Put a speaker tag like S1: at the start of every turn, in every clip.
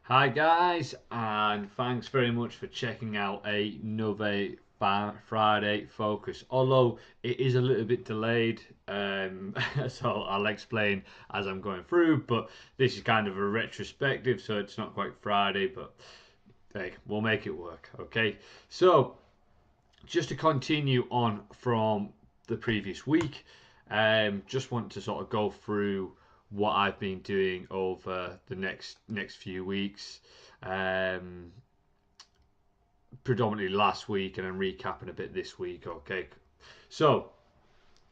S1: Hi guys, and thanks very much for checking out another Friday Focus. Although it is a little bit delayed, so I'll explain as I'm going through. But this is kind of a retrospective, so it's not quite Friday, but hey, we'll make it work. Okay, so just to continue on from the previous week, just want to sort of go through what I've been doing over the next few weeks, um, predominantly last week, and then recapping a bit this week. Okay, so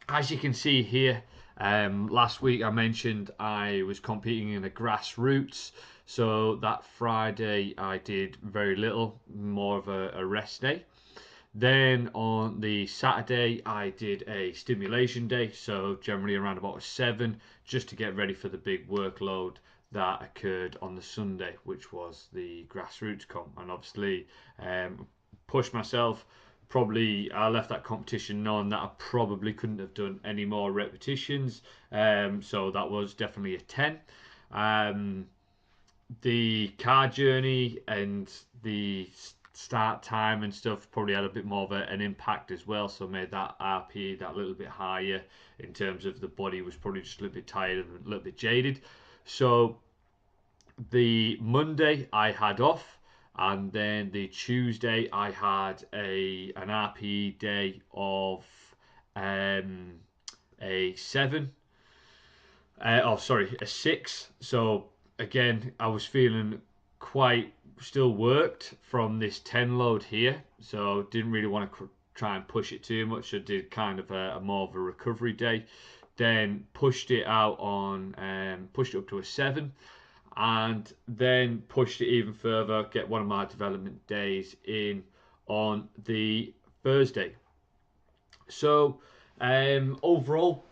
S1: as you can see here, last week I mentioned I was competing in a grassroots. So that Friday I did very little, more of a rest day. Then on the Saturday, I did a stimulation day, so generally around about a 7, just to get ready for the big workload that occurred on the Sunday, which was the grassroots comp. And obviously, pushed myself. Probably, I left that competition knowing that I probably couldn't have done any more repetitions. So that was definitely a 10. Um, the car journey and the start time and stuff probably had a bit more of an impact as well, so made that RPE that little bit higher in terms of the body was probably just a little bit tired and a little bit jaded. So the Monday I had off, and then the Tuesday I had an RPE day of um, a 7. A 6. So again, I was feeling quite still worked from this 10 load here. So didn't really want to try and push it too much. I did kind of a more of a recovery day. Then pushed it out on, pushed it up to a 7. And then pushed it even further, get one of my development days in on the Thursday. So overall,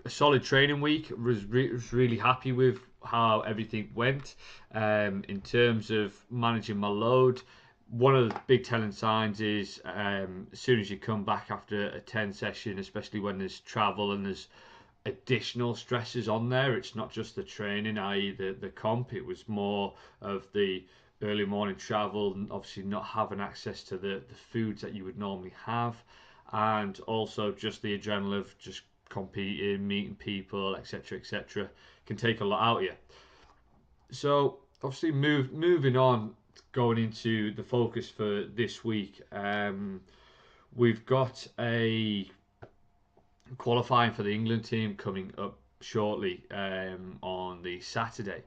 S1: a solid training week. Was really happy with how everything went. In terms of managing my load, one of the big telling signs is as soon as you come back after a 10 session, especially when there's travel and there's additional stresses on there. It's not just the training, i.e., the comp. It was more of the early morning travel and obviously not having access to the foods that you would normally have, and also just the adrenaline of just competing, meeting people, etc., etc., can take a lot out of you. So obviously, moving on, going into the focus for this week. We've got a qualifying for the England team coming up shortly on the Saturday.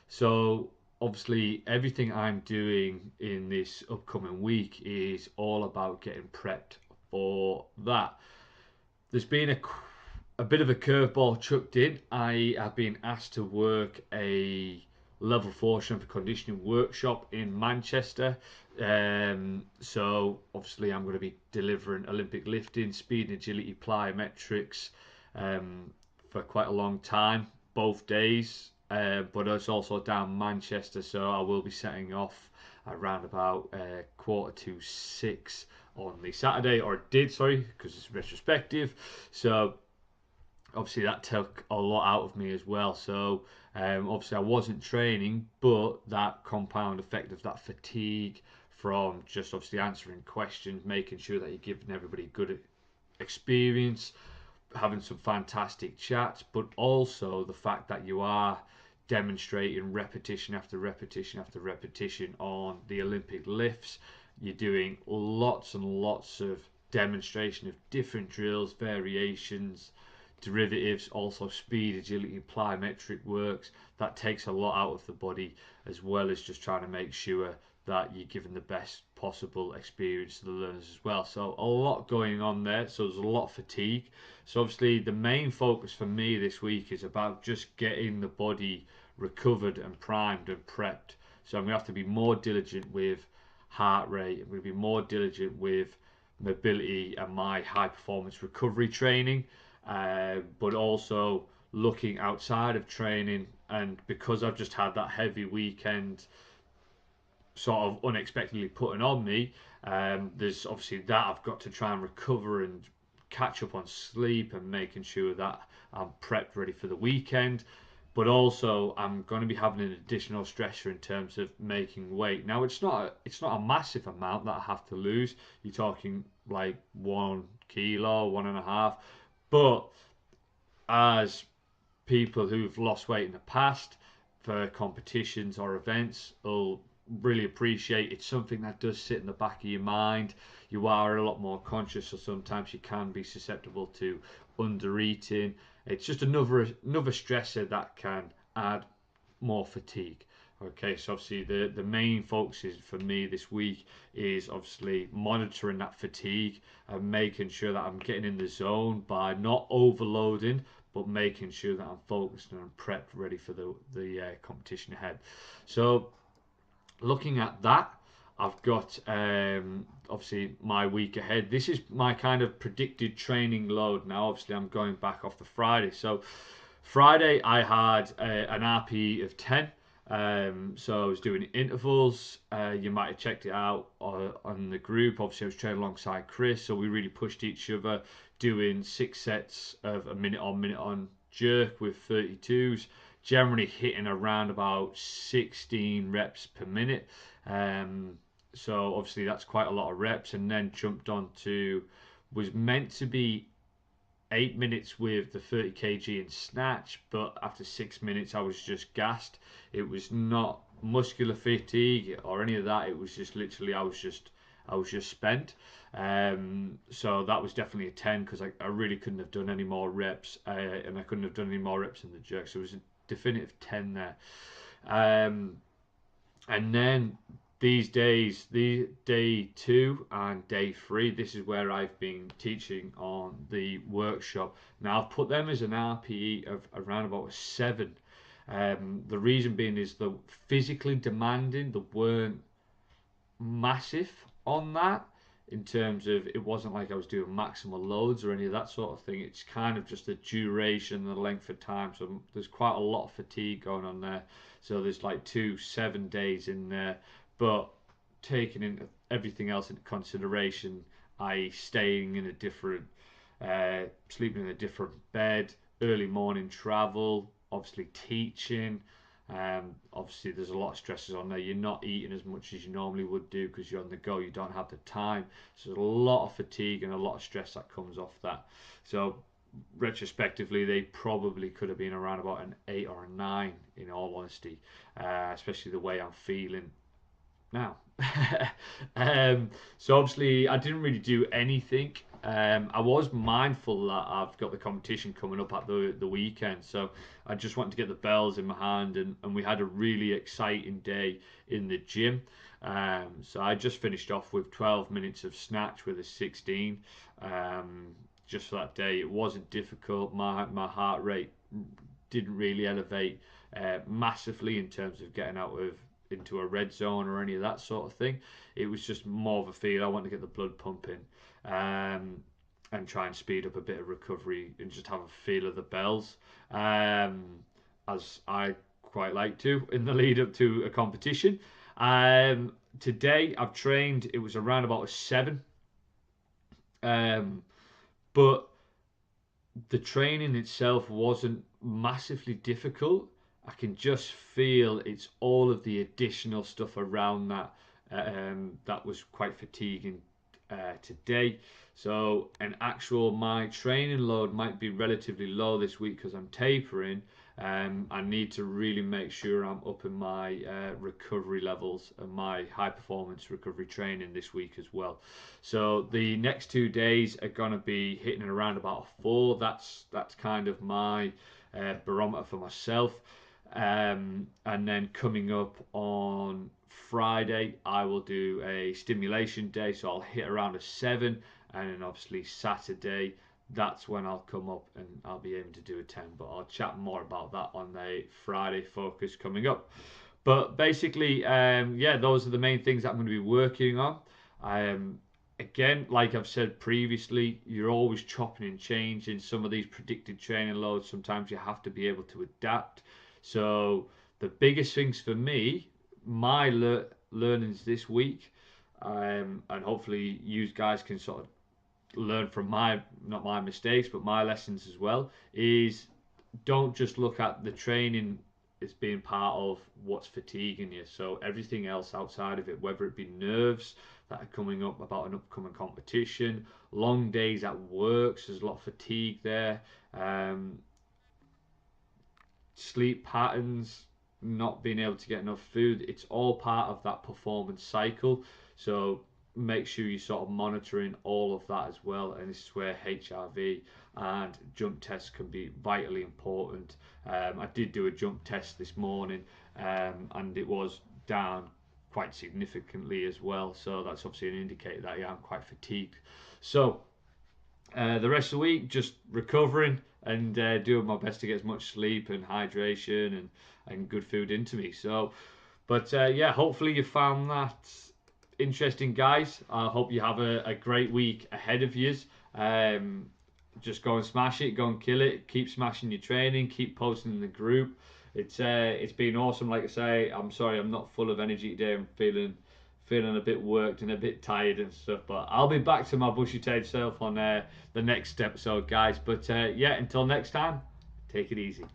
S1: So obviously everything I'm doing in this upcoming week is all about getting prepped for that. There's been a bit of a curveball chucked in. I have been asked to work a level 4 strength and conditioning workshop in Manchester. So obviously I'm going to be delivering Olympic lifting, speed and agility plyometrics for quite a long time, both days. But it's also down Manchester, so I will be setting off around about 5:45 on the Saturday, or did, sorry, because it's retrospective. So obviously that took a lot out of me as well. So obviously I wasn't training, but that compound effect of that fatigue from just obviously answering questions, making sure that you're giving everybody good experience, having some fantastic chats, but also the fact that you are demonstrating repetition after repetition after repetition on the Olympic lifts. You're doing lots and lots of demonstration of different drills, variations, derivatives, also speed, agility, plyometric works. That takes a lot out of the body, as well as just trying to make sure that you're giving the best possible experience to the learners as well. So a lot going on there. So there's a lot of fatigue. So obviously the main focus for me this week is about just getting the body recovered and primed and prepped. So I'm going to have to be more diligent with heart rate. I'm going to be more diligent with mobility and my high performance recovery training, but also looking outside of training. And because I've just had that heavy weekend sort of unexpectedly putting on me, there's obviously that I've got to try and recover and catch up on sleep and making sure that I'm prepped ready for the weekend. but also I'm going to be having an additional stressor in terms of making weight. Now it's not a massive amount that I have to lose. You're talking like 1 kilo, 1.5, but as people who've lost weight in the past for competitions or events will really appreciate, it's something that does sit in the back of your mind. You are a lot more conscious, so sometimes you can be susceptible to under eating. It's just another stressor that can add more fatigue. Okay, so obviously the main focus is for me this week is obviously monitoring that fatigue and making sure that I'm getting in the zone by not overloading, but making sure that I'm focused and I'm prepped, ready for the competition ahead. So looking at that, I've got obviously my week ahead. This is my kind of predicted training load. Now, obviously, I'm going back off the Friday. So Friday, I had an RPE of 10. So I was doing intervals. You might have checked it out on the group. Obviously, I was training alongside Chris, so we really pushed each other, doing 6 sets of a minute on jerk with 32s, generally hitting around about 16 reps per minute. So obviously that's quite a lot of reps, and then jumped on to, was meant to be 8 minutes with the 30 kg in snatch, but after 6 minutes I was just gassed. It was not muscular fatigue or any of that. It was just literally I was just spent. So that was definitely a 10 because I really couldn't have done any more reps, and I couldn't have done any more reps in the jerk. So it was a definitive 10 there. Um, and then these days, the day 2 and day 3, this is where I've been teaching on the workshop. Now I've put them as an RPE of around about a 7. The reason being is the physically demanding, the weren't massive on that, in terms of it wasn't like I was doing maximal loads or any of that sort of thing. It's kind of just the duration, the length of time. So there's quite a lot of fatigue going on there. So there's like 7 days in there, but taking into everything else into consideration, i.e., staying in a different, sleeping in a different bed, early morning travel, obviously teaching. Obviously, there's a lot of stresses on there. You're not eating as much as you normally would do because you're on the go. You don't have the time. So there's a lot of fatigue and a lot of stress that comes off that. So retrospectively, they probably could have been around about an 8 or a 9, in all honesty, especially the way I'm feeling now. So obviously, I didn't really do anything. I was mindful that I've got the competition coming up at the weekend, so I just wanted to get the bells in my hand, and we had a really exciting day in the gym. So I just finished off with 12 minutes of snatch with a 16. Just for that day, it wasn't difficult. My heart rate didn't really elevate massively in terms of getting out of into a red zone or any of that sort of thing. It was just more of a feel. I want to get the blood pumping, and try and speed up a bit of recovery and just have a feel of the bells, as I quite like to in the lead up to a competition. Today I've trained. It was around about a 7, but the training itself wasn't massively difficult. I can just feel it's all of the additional stuff around that, that was quite fatiguing today. So an actual my training load might be relatively low this week because I'm tapering. I need to really make sure I'm up in my recovery levels and my high performance recovery training this week as well. So the next 2 days are going to be hitting around about a 4. That's kind of my barometer for myself. And then coming up on Friday, I will do a stimulation day, so I'll hit around a 7, and then obviously Saturday, that's when I'll come up and I'll be aiming to do a 10. But I'll chat more about that on the Friday focus coming up. But basically, yeah, those are the main things that I'm going to be working on. Again, like I've said previously, you're always chopping and changing some of these predicted training loads. Sometimes you have to be able to adapt. So the biggest things for me, my learnings this week, and hopefully you guys can sort of learn from my, not my mistakes, but my lessons as well, is don't just look at the training as being part of what's fatiguing you. So everything else outside of it, whether it be nerves that are coming up about an upcoming competition, long days at work, so there's a lot of fatigue there, um, sleep patterns, not being able to get enough food. It's all part of that performance cycle. So make sure you're sort of monitoring all of that as well. And this is where HRV and jump tests can be vitally important. I did do a jump test this morning, and it was down quite significantly as well. So that's obviously an indicator that yeah, I'm quite fatigued. So the rest of the week, just recovering and doing my best to get as much sleep and hydration and good food into me. So, but yeah, hopefully you found that interesting, guys. I hope you have a great week ahead of you. Um, just go and smash it, go and kill it. Keep smashing your training. Keep posting in the group. It's been awesome. Like I say, I'm sorry I'm not full of energy today. I'm feeling a bit worked and a bit tired and stuff. But I'll be back to my bushy tailed self on the next episode, guys. But yeah, until next time, take it easy.